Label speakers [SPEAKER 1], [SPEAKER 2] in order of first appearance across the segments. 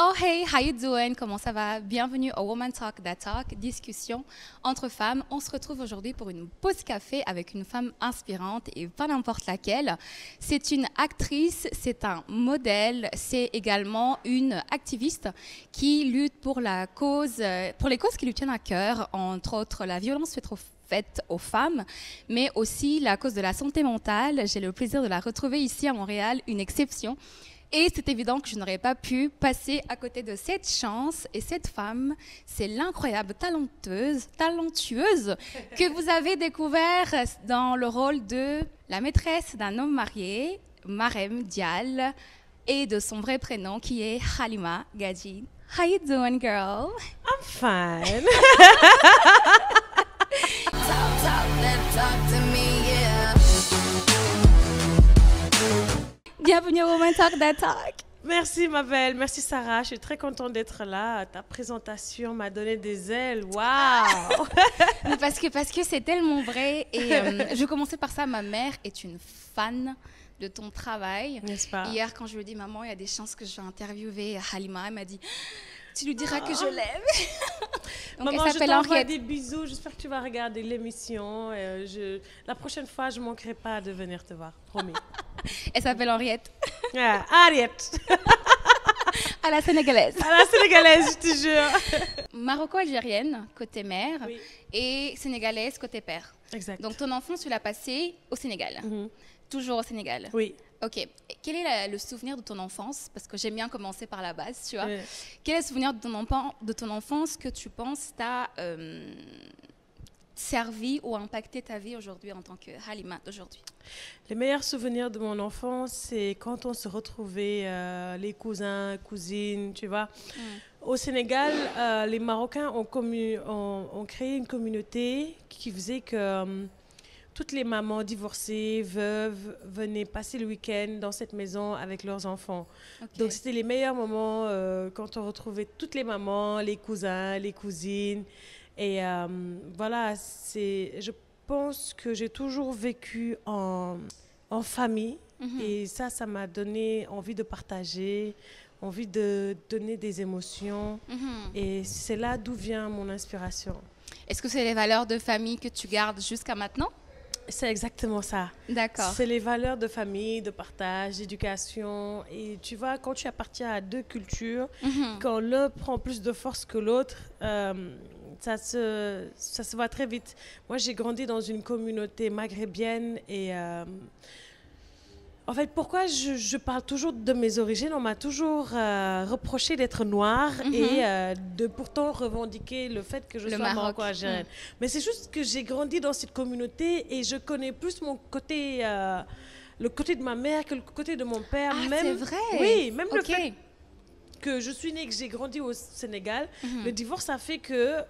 [SPEAKER 1] Oh hey, how you doing? Comment ça va? Bienvenue au Woman Talk That Talk, discussion entre femmes. On se retrouve aujourd'hui pour une pause café avec une femme inspirante et pas n'importe laquelle. C'est une actrice, c'est un modèle, c'est également une activiste qui lutte pour la cause, pour les causes qui lui tiennent à cœur, entre autres la violence faite aux femmes, mais aussi la cause de la santé mentale. J'ai le plaisir de la retrouver ici à Montréal, une exception. Et c'est évident que je n'aurais pas pu passer à côté de cette chance. Et cette femme, c'est l'incroyable talentueuse que vous avez découvert dans le rôle de la maîtresse d'un homme marié, Marème Dial, et de son vrai prénom qui est Halima Gadji. How you doing, girl?
[SPEAKER 2] I'm fine.
[SPEAKER 1] Bienvenue au Woman Talk That Talk.
[SPEAKER 2] Merci ma belle, merci Sarah, je suis très contente d'être là. Ta présentation m'a donné des ailes, waouh.
[SPEAKER 1] parce que c'est tellement vrai. Et je vais commencer par ça, ma mère est une fan de ton travail.
[SPEAKER 2] N'est-ce pas?
[SPEAKER 1] Hier, quand je lui ai dit, maman, il y a des chances que je vais interviewer Halima, elle m'a dit, tu lui diras que je l'aime. Donc,
[SPEAKER 2] maman,
[SPEAKER 1] elle
[SPEAKER 2] je
[SPEAKER 1] s'appelle
[SPEAKER 2] t'envoie
[SPEAKER 1] Henriette.
[SPEAKER 2] des bisous, j'espère que tu vas regarder l'émission. La prochaine fois, je ne manquerai pas de venir te voir, promis.
[SPEAKER 1] Elle s'appelle Henriette.
[SPEAKER 2] Yeah, Ariette.
[SPEAKER 1] À la sénégalaise.
[SPEAKER 2] À la sénégalaise, je te jure.
[SPEAKER 1] Maroco-algérienne, côté mère,
[SPEAKER 2] Oui.
[SPEAKER 1] et sénégalaise, côté père.
[SPEAKER 2] Exact.
[SPEAKER 1] Donc, ton enfance, tu l'as passée au Sénégal. Toujours au Sénégal.
[SPEAKER 2] Oui.
[SPEAKER 1] Ok. Et quel est le souvenir de ton enfance? Parce que j'aime bien commencer par la base, tu vois.
[SPEAKER 2] Oui.
[SPEAKER 1] Quel est le souvenir de ton enfance que tu penses t'a servi ou impacté ta vie aujourd'hui en tant que Halima d'aujourd'hui?
[SPEAKER 2] Les meilleurs souvenirs de mon enfance, c'est quand on se retrouvait, les cousins, cousines, tu vois. Au Sénégal, les Marocains ont créé une communauté qui faisait que toutes les mamans divorcées, veuves, venaient passer le week-end dans cette maison avec leurs enfants.
[SPEAKER 1] Okay.
[SPEAKER 2] Donc, c'était les meilleurs moments quand on retrouvait toutes les mamans, les cousins, les cousines. Et voilà, je pense que j'ai toujours vécu en famille. Et ça m'a donné envie de partager, envie de donner des émotions. Et c'est là d'où vient mon inspiration.
[SPEAKER 1] Est-ce que c'est les valeurs de famille que tu gardes jusqu'à maintenant?
[SPEAKER 2] C'est exactement ça.
[SPEAKER 1] D'accord.
[SPEAKER 2] C'est les valeurs de famille, de partage, d'éducation. Et tu vois, quand tu appartiens à deux cultures, quand l'un prend plus de force que l'autre, ça se voit très vite. Moi, j'ai grandi dans une communauté maghrébienne et en fait, pourquoi je parle toujours de mes origines? On m'a toujours reproché d'être noire et de pourtant revendiquer le fait que je sois maroco-algérienne. Mais c'est juste que j'ai grandi dans cette communauté et je connais plus mon côté, le côté de ma mère que le côté de mon père.
[SPEAKER 1] Ah,
[SPEAKER 2] même,
[SPEAKER 1] c'est vrai?
[SPEAKER 2] Oui, même le fait que je suis née et que j'ai grandi au Sénégal, le divorce a fait que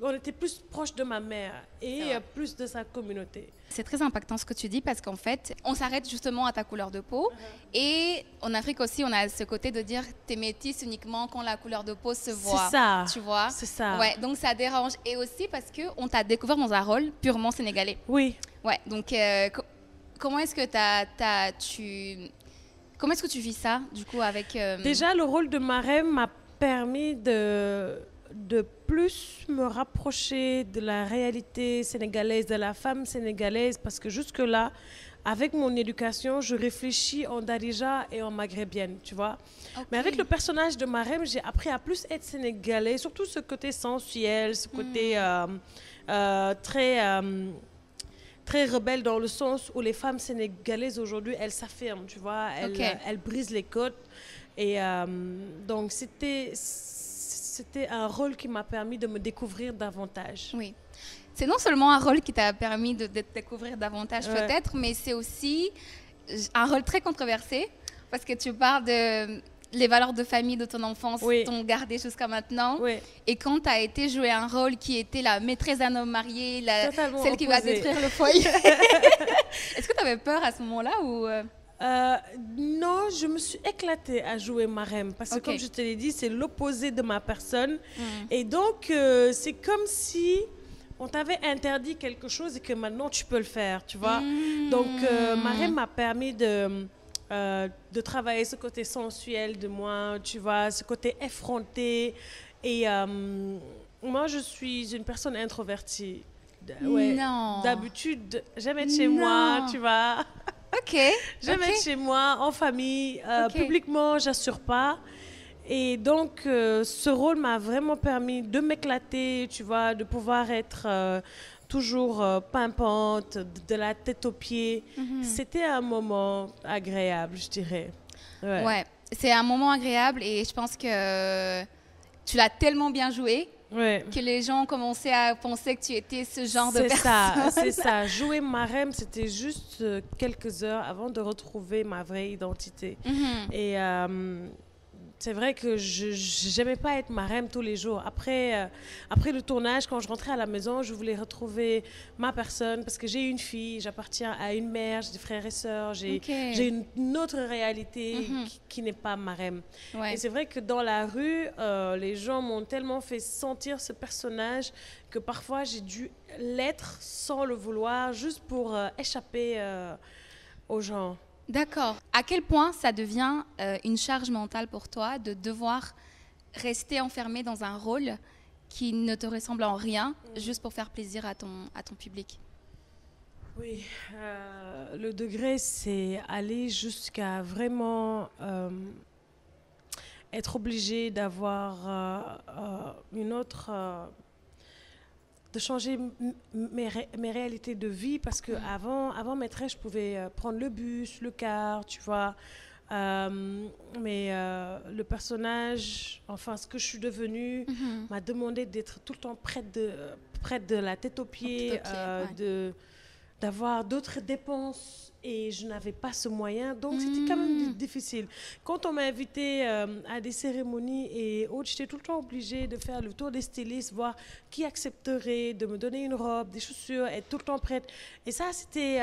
[SPEAKER 2] on était plus proche de ma mère et plus de sa communauté.
[SPEAKER 1] C'est très impactant ce que tu dis parce qu'en fait, on s'arrête justement à ta couleur de peau. Et en Afrique aussi, on a ce côté de dire t'es métisse uniquement quand la couleur de peau se voit.
[SPEAKER 2] C'est ça.
[SPEAKER 1] Tu vois?
[SPEAKER 2] C'est ça.
[SPEAKER 1] Ouais, donc ça dérange. Et aussi parce qu'on t'a découvert dans un rôle purement sénégalais.
[SPEAKER 2] Oui.
[SPEAKER 1] Ouais, donc comment est-ce que comment est-ce que tu vis ça, du coup, avec...
[SPEAKER 2] Déjà, le rôle de Marème m'a permis de plus me rapprocher de la réalité sénégalaise, de la femme sénégalaise, parce que jusque-là, avec mon éducation, je réfléchis en darija et en maghrébienne, tu vois. Okay. Mais avec le personnage de Marème, j'ai appris à plus être sénégalais, surtout ce côté sensuel, ce côté très rebelle dans le sens où les femmes sénégalaises aujourd'hui, elles s'affirment, tu vois, elles brisent les codes. Et donc, c'était un rôle qui m'a permis de me découvrir davantage.
[SPEAKER 1] Oui. C'est non seulement un rôle qui t'a permis de te découvrir davantage peut-être, mais c'est aussi un rôle très controversé parce que tu parles de les valeurs de famille de ton enfance t'ont gardé jusqu'à maintenant.
[SPEAKER 2] Oui.
[SPEAKER 1] Et quand tu as été jouer un rôle qui était la maîtresse d'un homme marié, celle qui va détruire le foyer. Est-ce que tu avais peur à ce moment-là ou
[SPEAKER 2] non, je me suis éclatée à jouer Marème parce que comme je te l'ai dit, c'est l'opposé de ma personne. Et donc, c'est comme si on t'avait interdit quelque chose et que maintenant tu peux le faire, tu vois. Donc, Marème m'a permis de travailler ce côté sensuel de moi, tu vois, ce côté effronté. Et moi, je suis une personne introvertie. Ouais.
[SPEAKER 1] Non.
[SPEAKER 2] D'habitude, j'aime être chez moi, tu vois.
[SPEAKER 1] Ok.
[SPEAKER 2] J'aime être chez moi, en famille.
[SPEAKER 1] Ok.
[SPEAKER 2] Publiquement, j'assure pas. Et donc, ce rôle m'a vraiment permis de m'éclater, tu vois, de pouvoir être toujours pimpante, de la tête aux pieds. C'était un moment agréable, je dirais.
[SPEAKER 1] Ouais, c'est un moment agréable et je pense que tu l'as tellement bien joué que les gens ont commencé à penser que tu étais ce genre de personne.
[SPEAKER 2] C'est ça. Jouer marraine, c'était juste quelques heures avant de retrouver ma vraie identité. Et c'est vrai que je n'aimais pas être marraine tous les jours. Après le tournage, quand je rentrais à la maison, je voulais retrouver ma personne parce que j'ai une fille, j'appartiens à une mère, j'ai des frères et sœurs, j'ai une autre réalité qui n'est pas marraine. Et c'est vrai que dans la rue, les gens m'ont tellement fait sentir ce personnage que parfois j'ai dû l'être sans le vouloir, juste pour échapper aux gens.
[SPEAKER 1] D'accord. À quel point ça devient une charge mentale pour toi de devoir rester enfermé dans un rôle qui ne te ressemble en rien, juste pour faire plaisir à ton public?
[SPEAKER 2] Oui, le degré, c'est aller jusqu'à vraiment être obligé d'avoir une autre... de changer mes réalités de vie parce que avant maîtresse, je pouvais prendre le bus, le car, tu vois. Mais le personnage, enfin ce que je suis devenue, m'a demandé d'être tout le temps près de la tête aux pieds, d'avoir d'autres dépenses et je n'avais pas ce moyen, donc c'était quand même difficile. Quand on m'a invitée à des cérémonies et autres, j'étais tout le temps obligée de faire le tour des stylistes, voir qui accepterait de me donner une robe, des chaussures, être tout le temps prête. Et ça, c'était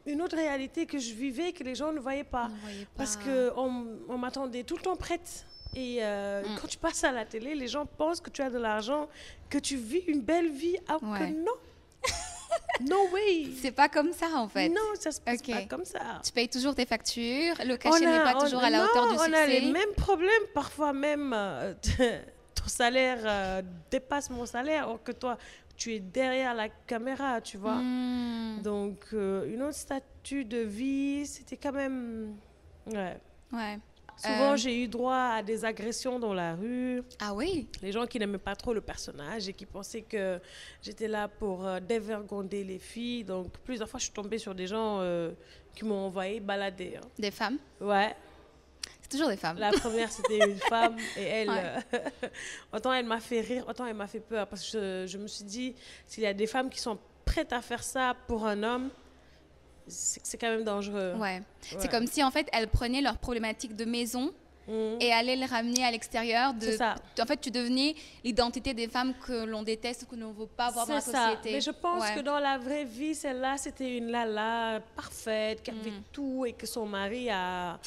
[SPEAKER 2] une autre réalité que je vivais, que les gens ne voyaient pas. Parce qu'on m'attendait tout le temps prête. Et quand tu passes à la télé, les gens pensent que tu as de l'argent, que tu vis une belle vie, alors que non. No way.
[SPEAKER 1] C'est pas comme ça en fait.
[SPEAKER 2] Non, ça se passe pas comme ça.
[SPEAKER 1] Tu payes toujours tes factures, le cachet n'est pas toujours à la hauteur du succès.
[SPEAKER 2] On a les mêmes problèmes, parfois même ton salaire dépasse mon salaire, alors que toi, tu es derrière la caméra, tu vois. Donc, une autre statut de vie, c'était quand même... Ouais. Souvent, j'ai eu droit à des agressions dans la rue.
[SPEAKER 1] Ah oui?
[SPEAKER 2] Les gens qui n'aimaient pas trop le personnage et qui pensaient que j'étais là pour dévergonder les filles. Donc, plusieurs fois, je suis tombée sur des gens qui m'ont envoyé balader.
[SPEAKER 1] Des femmes?
[SPEAKER 2] Ouais.
[SPEAKER 1] C'est toujours des femmes.
[SPEAKER 2] La première, c'était une femme et elle, autant elle m'a fait rire, autant elle m'a fait peur. Parce que je me suis dit, s'il y a des femmes qui sont prêtes à faire ça pour un homme, c'est quand même dangereux.
[SPEAKER 1] Ouais. C'est comme si, en fait, elles prenaient leurs problématiques de maison et allaient les ramener à l'extérieur.
[SPEAKER 2] C'est ça.
[SPEAKER 1] En fait, tu devenais l'identité des femmes que l'on déteste ou que l'on ne veut pas voir dans la société.
[SPEAKER 2] Mais je pense que dans la vraie vie, celle-là, c'était une lala parfaite, qui avait tout et que son mari a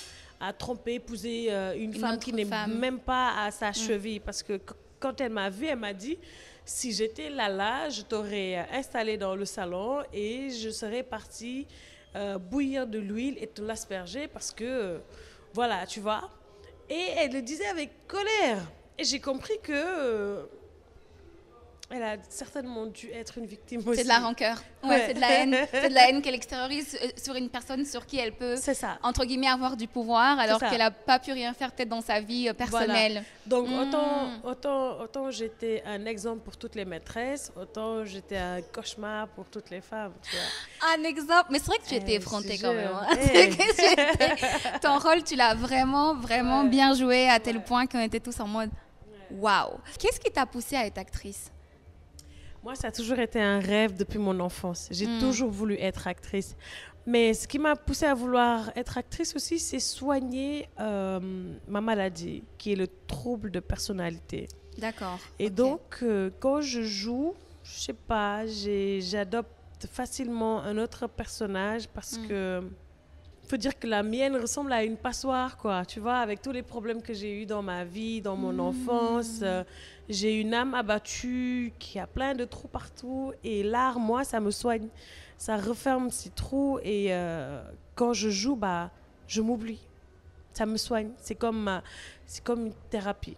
[SPEAKER 2] trompé, épousé une femme qui n'est même pas à sa cheville. Parce que quand elle m'a vue, elle m'a dit... Si j'étais Lala, je t'aurais installé dans le salon et je serais partie bouillir de l'huile et te l'asperger parce que, voilà, tu vois. Et elle le disait avec colère. Et j'ai compris que elle a certainement dû être une victime aussi.
[SPEAKER 1] C'est de la rancœur. Ouais. C'est de la haine. C'est de la haine qu'elle extériorise sur une personne sur qui elle peut, entre guillemets, avoir du pouvoir, alors qu'elle n'a pas pu rien faire peut-être dans sa vie personnelle.
[SPEAKER 2] Voilà. Donc, autant j'étais un exemple pour toutes les maîtresses, autant j'étais un cauchemar pour toutes les femmes. Tu vois.
[SPEAKER 1] Un exemple. Mais c'est vrai que tu étais effrontée quand même. Ton rôle, tu l'as vraiment, vraiment bien joué à tel point qu'on était tous en mode waouh. Qu'est-ce qui t'a poussée à être actrice?
[SPEAKER 2] Moi, ça a toujours été un rêve depuis mon enfance. J'ai toujours voulu être actrice. Mais ce qui m'a poussée à vouloir être actrice aussi, c'est soigner ma maladie, qui est le trouble de personnalité.
[SPEAKER 1] D'accord.
[SPEAKER 2] Et donc, quand je joue, je sais pas, j'adopte facilement un autre personnage parce que faut dire que la mienne ressemble à une passoire, quoi. Tu vois, avec tous les problèmes que j'ai eus dans ma vie, dans mon enfance. J'ai une âme abattue qui a plein de trous partout. Et l'art, moi, ça me soigne. Ça referme ces trous. Et quand je joue, bah, je m'oublie. Ça me soigne. C'est comme une thérapie.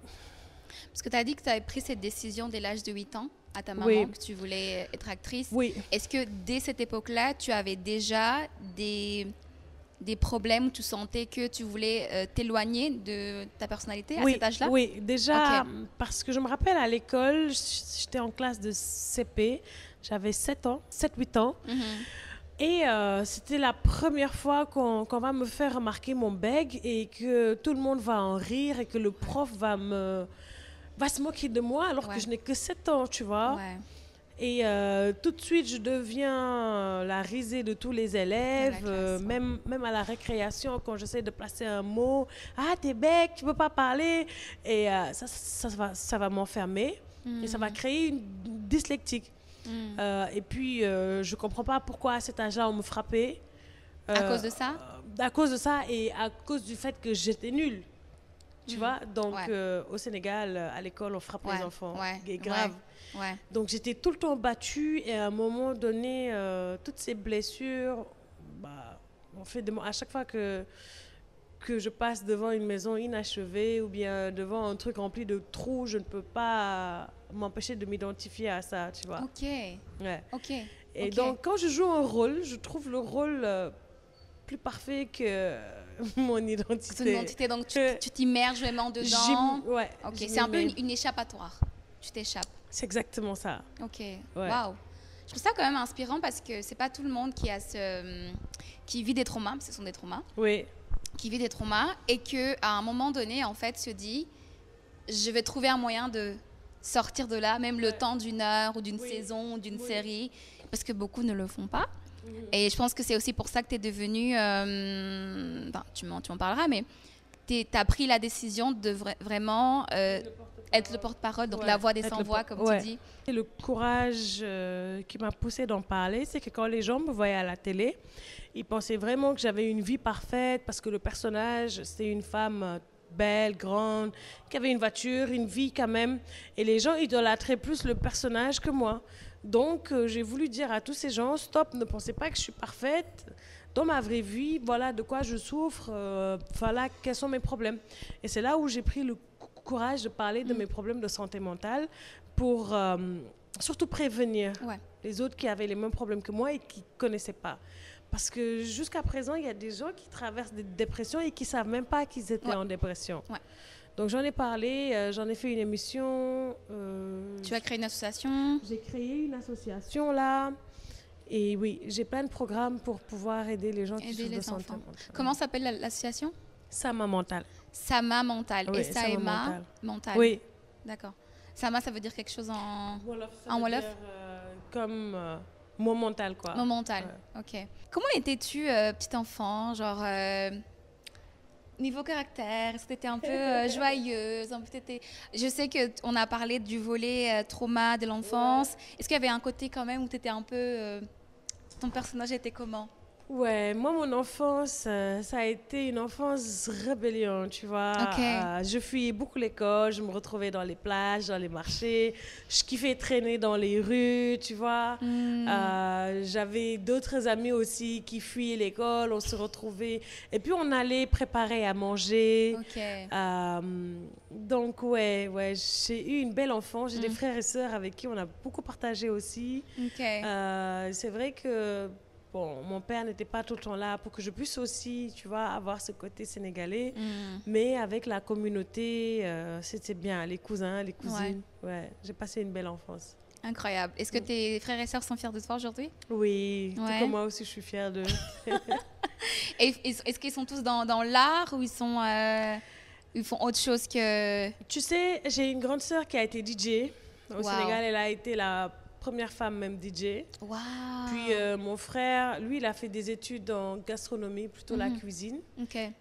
[SPEAKER 1] Parce que tu as dit que tu avais pris cette décision dès l'âge de 8 ans à ta maman,
[SPEAKER 2] Oui.
[SPEAKER 1] que tu voulais être actrice.
[SPEAKER 2] Oui.
[SPEAKER 1] Est-ce que dès cette époque-là, tu avais déjà des problèmes où tu sentais que tu voulais t'éloigner de ta personnalité à cet âge-là?
[SPEAKER 2] Oui, déjà, parce que je me rappelle à l'école, j'étais en classe de CP, j'avais 7-8 ans. Et c'était la première fois qu'on va me faire remarquer mon bègue et que tout le monde va en rire et que le prof va se moquer de moi alors que je n'ai que 7 ans, tu vois. Ouais. Et tout de suite, je deviens la risée de tous les élèves, classe, même à la récréation, quand j'essaie de placer un mot. « Ah, t'es bègue, tu ne peux pas parler !» Et ça va m'enfermer et ça va créer une dyslexie. Et puis, je ne comprends pas pourquoi à cet âge-là, on me frappait.
[SPEAKER 1] À cause de ça?
[SPEAKER 2] À cause de ça et à cause du fait que j'étais nulle. Tu vois? Donc, au Sénégal, à l'école, on frappe les enfants. C'est grave. Donc, j'étais tout le temps battue et à un moment donné, toutes ces blessures, bah, à chaque fois que je passe devant une maison inachevée ou bien devant un truc rempli de trous, je ne peux pas m'empêcher de m'identifier à ça, tu vois.
[SPEAKER 1] Ok. Ouais. Ok.
[SPEAKER 2] Et donc, quand je joue un rôle, je trouve le rôle plus parfait que mon identité.
[SPEAKER 1] Ton identité, donc tu t'immerges vraiment dedans.
[SPEAKER 2] Ouais.
[SPEAKER 1] Ok. C'est un peu une échappatoire. Tu t'échappes.
[SPEAKER 2] C'est exactement ça.
[SPEAKER 1] Ok. Waouh. Je trouve ça quand même inspirant parce que c'est pas tout le monde qui vit des traumas, parce que ce sont des traumas.
[SPEAKER 2] Oui.
[SPEAKER 1] Qui vit des traumas et qu'à un moment donné, en fait, se dit, je vais trouver un moyen de sortir de là, même le temps d'une heure ou d'une saison ou d'une série, parce que beaucoup ne le font pas. Et je pense que c'est aussi pour ça que tu es devenue, tu m'en parleras, mais tu as pris la décision de vraiment être le porte-parole, donc la voix des sans-voix, comme tu dis.
[SPEAKER 2] Et le courage qui m'a poussée d'en parler, c'est que quand les gens me voyaient à la télé, ils pensaient vraiment que j'avais une vie parfaite parce que le personnage, c'était une femme belle, grande, qui avait une voiture, une vie quand même. Et les gens idolâtraient plus le personnage que moi. Donc, j'ai voulu dire à tous ces gens, stop, ne pensez pas que je suis parfaite. Dans ma vraie vie, voilà de quoi je souffre, voilà quels sont mes problèmes. Et c'est là où j'ai pris le courage de parler de mes problèmes de santé mentale pour surtout prévenir les autres qui avaient les mêmes problèmes que moi et qui ne connaissaient pas. Parce que jusqu'à présent, il y a des gens qui traversent des dépressions et qui ne savent même pas qu'ils étaient en dépression. Donc j'en ai parlé, j'en ai fait une émission.
[SPEAKER 1] Tu as créé une association?
[SPEAKER 2] J'ai créé une association là. Et oui, j'ai plein de programmes pour pouvoir aider les gens qui souffrent de santé mentale.
[SPEAKER 1] Comment s'appelle l'association?
[SPEAKER 2] Sama Mental.
[SPEAKER 1] Sama Mental.
[SPEAKER 2] Oui,
[SPEAKER 1] S-A-M-A Mental.
[SPEAKER 2] Oui.
[SPEAKER 1] D'accord. Sama, ça veut dire quelque chose en Wolof?
[SPEAKER 2] Comme mon mental, quoi.
[SPEAKER 1] Mon mental, ok. Comment étais-tu, petit enfant, genre niveau caractère? Est-ce que tu étais un peu joyeuse? Je sais qu'on a parlé du volet trauma de l'enfance. Est-ce qu'il y avait un côté quand même où tu étais un peu... ton personnage était comment?
[SPEAKER 2] Ouais, moi, mon enfance, ça a été une enfance rébellion, tu vois. Je fuyais beaucoup l'école, je me retrouvais dans les plages, dans les marchés. Je kiffais traîner dans les rues, tu vois. J'avais d'autres amis aussi qui fuyaient l'école, on se retrouvait. Et puis, on allait préparer à manger. Donc, ouais, j'ai eu une belle enfance. J'ai des frères et sœurs avec qui on a beaucoup partagé aussi. C'est vrai que... Bon, mon père n'était pas tout le temps là pour que je puisse aussi, tu vois, avoir ce côté sénégalais. Mais avec la communauté, c'était bien. Les cousins, les cousines. Ouais, j'ai passé une belle enfance.
[SPEAKER 1] Incroyable. Est-ce que tes frères et sœurs sont fiers de toi aujourd'hui?
[SPEAKER 2] Oui, tout comme moi aussi, je suis fière d'eux.
[SPEAKER 1] Est-ce qu'ils sont tous dans l'art ou ils font autre chose que...
[SPEAKER 2] Tu sais, j'ai une grande sœur qui a été DJ. Au Sénégal, elle a été la première femme même DJ.
[SPEAKER 1] Wow.
[SPEAKER 2] Puis mon frère, lui, il a fait des études en gastronomie, plutôt la cuisine.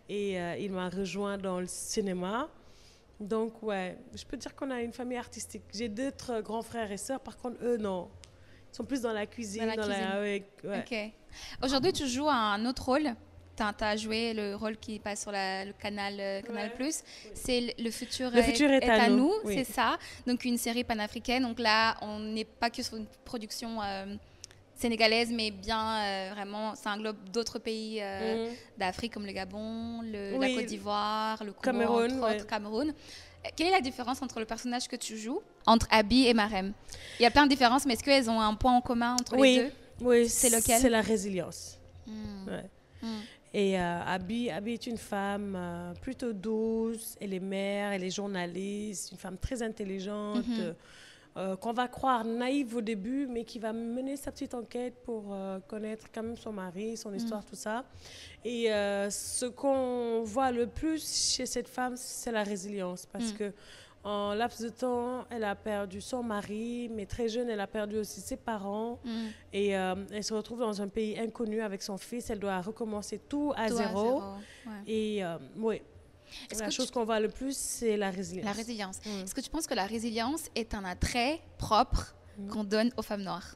[SPEAKER 2] Et il m'a rejoint dans le cinéma. Donc, ouais, je peux dire qu'on a une famille artistique. J'ai d'autres grands frères et sœurs, par contre, eux, non. Ils sont plus dans la cuisine. Ok.
[SPEAKER 1] Aujourd'hui, tu joues un autre rôle t'as joué le rôle qui passe sur le Canal Plus.
[SPEAKER 2] Oui.
[SPEAKER 1] C'est le futur,
[SPEAKER 2] Le futur est à nous. Oui.
[SPEAKER 1] c'est ça. Donc une série panafricaine. Donc là, on n'est pas que sur une production sénégalaise, mais bien vraiment, ça englobe d'autres pays d'Afrique comme le Gabon, la Côte d'Ivoire, le Congo,
[SPEAKER 2] Cameroun,
[SPEAKER 1] entre autres, Cameroun. Quelle est la différence entre le personnage que tu joues, entre Abby et Marem? Il y a plein de différences, mais est-ce qu'elles ont un point en commun entre les deux?
[SPEAKER 2] Oui,
[SPEAKER 1] c'est lequel?
[SPEAKER 2] C'est la résilience. Et Abby est une femme plutôt douce, elle est mère, elle est journaliste, une femme très intelligente, qu'on va croire naïve au début, mais qui va mener sa petite enquête pour connaître quand même son mari, son histoire, tout ça. Et ce qu'on voit le plus chez cette femme, c'est la résilience, parce que en laps de temps, elle a perdu son mari, mais très jeune, elle a perdu aussi ses parents. Et elle se retrouve dans un pays inconnu avec son fils. Elle doit recommencer tout à zéro. Et oui, la chose qu'on voit le plus, c'est la résilience.
[SPEAKER 1] La résilience. Est-ce que tu penses que la résilience est un attrait propre qu'on donne aux femmes noires?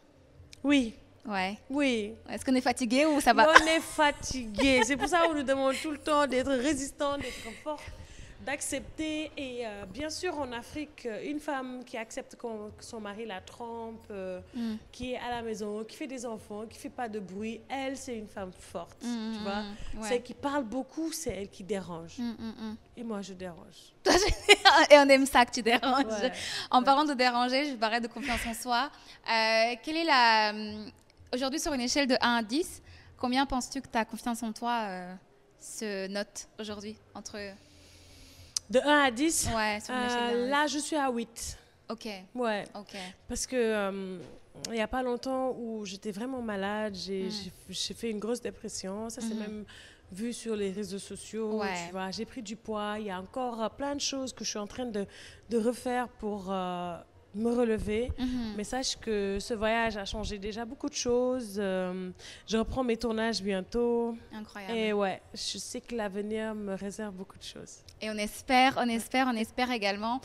[SPEAKER 2] Oui.
[SPEAKER 1] Ouais.
[SPEAKER 2] Oui.
[SPEAKER 1] Est-ce qu'on est fatigué ou ça va?
[SPEAKER 2] On est fatigué. C'est pour ça qu'on nous demande tout le temps d'être résistant, d'être fort, d'accepter. Et bien sûr, en Afrique, une femme qui accepte que son mari la trompe, qui est à la maison, qui fait des enfants, qui ne fait pas de bruit, elle, c'est une femme forte. Tu vois? Celle qui parle beaucoup, c'est elle qui dérange. Et moi, je dérange.
[SPEAKER 1] Et on aime ça que tu déranges. En parlant de déranger, je parlais de confiance en soi. Quelle est aujourd'hui, sur une échelle de 1 à 10, combien penses-tu que ta confiance en toi se note aujourd'hui entre...
[SPEAKER 2] De 1 à 10?
[SPEAKER 1] Ouais, sur une échelle de 1 à 10.
[SPEAKER 2] Là, je suis à 8.
[SPEAKER 1] Ok.
[SPEAKER 2] Ouais.
[SPEAKER 1] Ok.
[SPEAKER 2] Parce que il n'y a pas longtemps où j'étais vraiment malade, j'ai fait une grosse dépression. Ça s'est même vu sur les réseaux sociaux. Tu vois, j'ai pris du poids. Il y a encore plein de choses que je suis en train de refaire pour me relever. Mais sache que ce voyage a changé déjà beaucoup de choses. Je reprends mes tournages bientôt.
[SPEAKER 1] Incroyable.
[SPEAKER 2] Et ouais, je sais que l'avenir me réserve beaucoup de choses.
[SPEAKER 1] Et on espère également.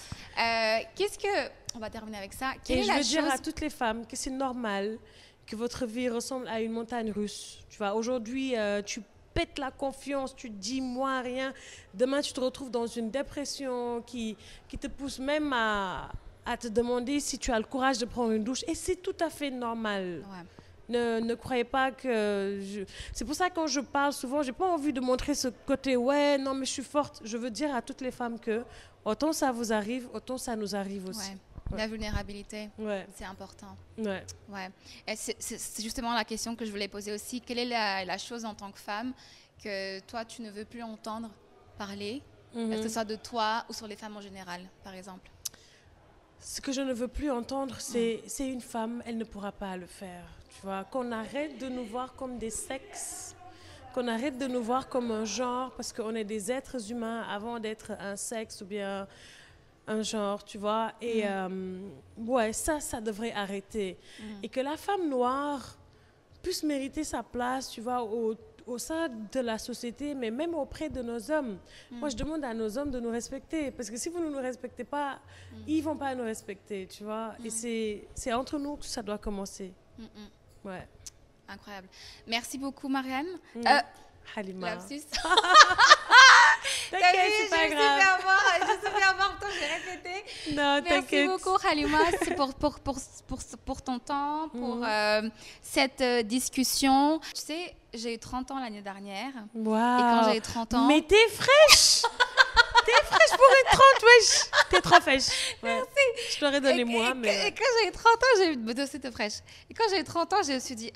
[SPEAKER 1] On va terminer avec ça.
[SPEAKER 2] Et je veux dire à toutes les femmes que c'est normal que votre vie ressemble à une montagne russe. Tu vois, aujourd'hui, tu pètes la confiance, tu te dis moi rien. Demain, tu te retrouves dans une dépression qui te pousse même à te demander si tu as le courage de prendre une douche. Et c'est tout à fait normal. Ne croyez pas que... C'est pour ça que quand je parle souvent, je n'ai pas envie de montrer ce côté « ouais, non, mais je suis forte ». Je veux dire à toutes les femmes que autant ça vous arrive, autant ça nous arrive aussi.
[SPEAKER 1] La vulnérabilité, c'est important. Et c'est justement la question que je voulais poser aussi. Quelle est la chose en tant que femme que toi, tu ne veux plus entendre parler, que ce soit de toi ou sur les femmes en général, par exemple?
[SPEAKER 2] Ce que je ne veux plus entendre, c'est une femme, elle ne pourra pas le faire. Tu vois, qu'on arrête de nous voir comme des sexes, qu'on arrête de nous voir comme un genre, parce qu'on est des êtres humains avant d'être un sexe ou bien un genre, tu vois. Et ça devrait arrêter. Et que la femme noire puisse mériter sa place, tu vois, au sein de la société, mais même auprès de nos hommes. Moi, je demande à nos hommes de nous respecter, parce que si vous ne nous respectez pas, ils ne vont pas nous respecter, tu vois. Et c'est entre nous que ça doit commencer.
[SPEAKER 1] Incroyable. Merci beaucoup, Mariam.
[SPEAKER 2] Halima.
[SPEAKER 1] Lapsus.
[SPEAKER 2] T'inquiète, c'est pas grave.
[SPEAKER 1] Je sais bien voir, pourtant j'ai répété.
[SPEAKER 2] Non, t'inquiète.
[SPEAKER 1] Merci beaucoup, Halima, pour ton temps, pour cette discussion. Tu sais, j'ai eu 30 ans l'année dernière.
[SPEAKER 2] Wow.
[SPEAKER 1] Et quand j'ai eu 30 ans...
[SPEAKER 2] Mais t'es fraîche. T'es fraîche pour une 30, wesh. T'es trop fraîche.
[SPEAKER 1] Merci.
[SPEAKER 2] Je t'aurais donné moi, mais...
[SPEAKER 1] Et quand j'ai eu 30 ans, j'ai eu... Mais aussi, t'es fraîche. Et quand j'ai eu 30 ans, je me suis dit...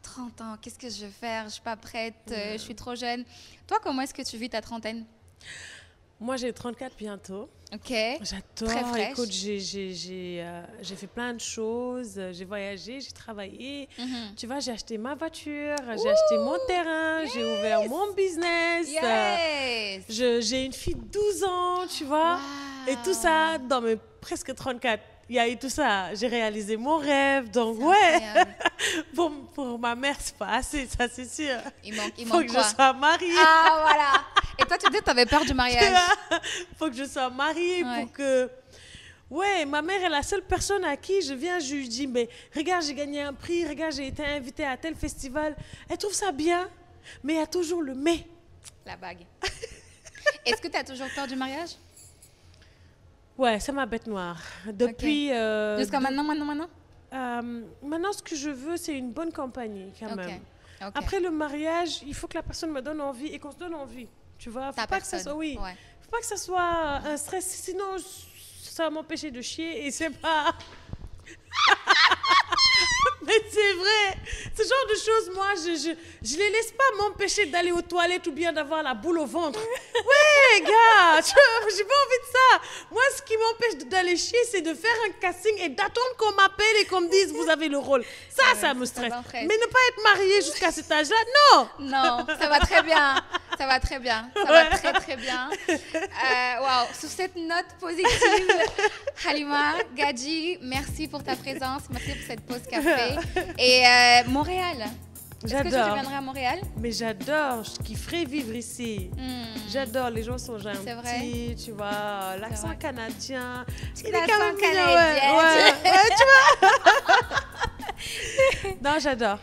[SPEAKER 1] 30 ans, qu'est-ce que je vais faire? Je ne suis pas prête, je suis trop jeune. Toi, comment est-ce que tu vis ta trentaine?
[SPEAKER 2] Moi, j'ai 34 bientôt.
[SPEAKER 1] Ok.
[SPEAKER 2] J'adore.
[SPEAKER 1] Très fraîche.
[SPEAKER 2] Écoute, j'ai fait plein de choses. J'ai voyagé, j'ai travaillé. Tu vois, j'ai acheté ma voiture, j'ai acheté mon terrain, j'ai ouvert mon business. J'ai une fille de 12 ans, tu vois. Wow. Et tout ça dans mes presque 34. Il y a eu tout ça. J'ai réalisé mon rêve. Donc, pour ma mère, c'est pas assez, ça, c'est sûr.
[SPEAKER 1] Il manque
[SPEAKER 2] faut que je sois mariée.
[SPEAKER 1] Ah, voilà. Et toi, tu dis que tu avais peur du mariage.
[SPEAKER 2] Faut que je sois mariée pour que... Ouais, ma mère est la seule personne à qui je viens, je lui dis, mais regarde, j'ai gagné un prix, regarde, j'ai été invitée à tel festival. Elle trouve ça bien. Mais il y a toujours le mais.
[SPEAKER 1] La bague. Est-ce que tu as toujours peur du mariage?
[SPEAKER 2] Ouais, c'est ma bête noire. Depuis...
[SPEAKER 1] Jusqu'à maintenant?
[SPEAKER 2] Maintenant, ce que je veux, c'est une bonne compagnie, quand même.
[SPEAKER 1] Ok.
[SPEAKER 2] Après le mariage, il faut que la personne me donne envie et qu'on se donne envie. Tu vois, faut pas que ça soit,
[SPEAKER 1] Ouais.
[SPEAKER 2] faut pas que ça soit un stress, sinon ça va m'empêcher de chier et c'est pas... Mais c'est vrai, ce genre de choses, moi, je les laisse pas m'empêcher d'aller aux toilettes ou bien d'avoir la boule au ventre. Ouais, gars, j'ai pas envie de ça. Moi, ce qui m'empêche d'aller chier, c'est de faire un casting et d'attendre qu'on m'appelle et qu'on me dise, vous avez le rôle. Ça me stresse. Mais ne pas être mariée jusqu'à cet âge-là, non.
[SPEAKER 1] Non, ça va très bien. Ça va très bien. Ça va très, très bien. Wow. Sur cette note positive, Halima, Gadji, merci pour ta présence. Merci pour cette pause café. Et Montréal. Est-ce que tu viendrais à Montréal?
[SPEAKER 2] Mais j'adore, je kifferais vivre ici. J'adore, les gens sont gentils, tu vois, l'accent canadien.
[SPEAKER 1] L'accent canadien.
[SPEAKER 2] Ouais, tu vois. Non, j'adore.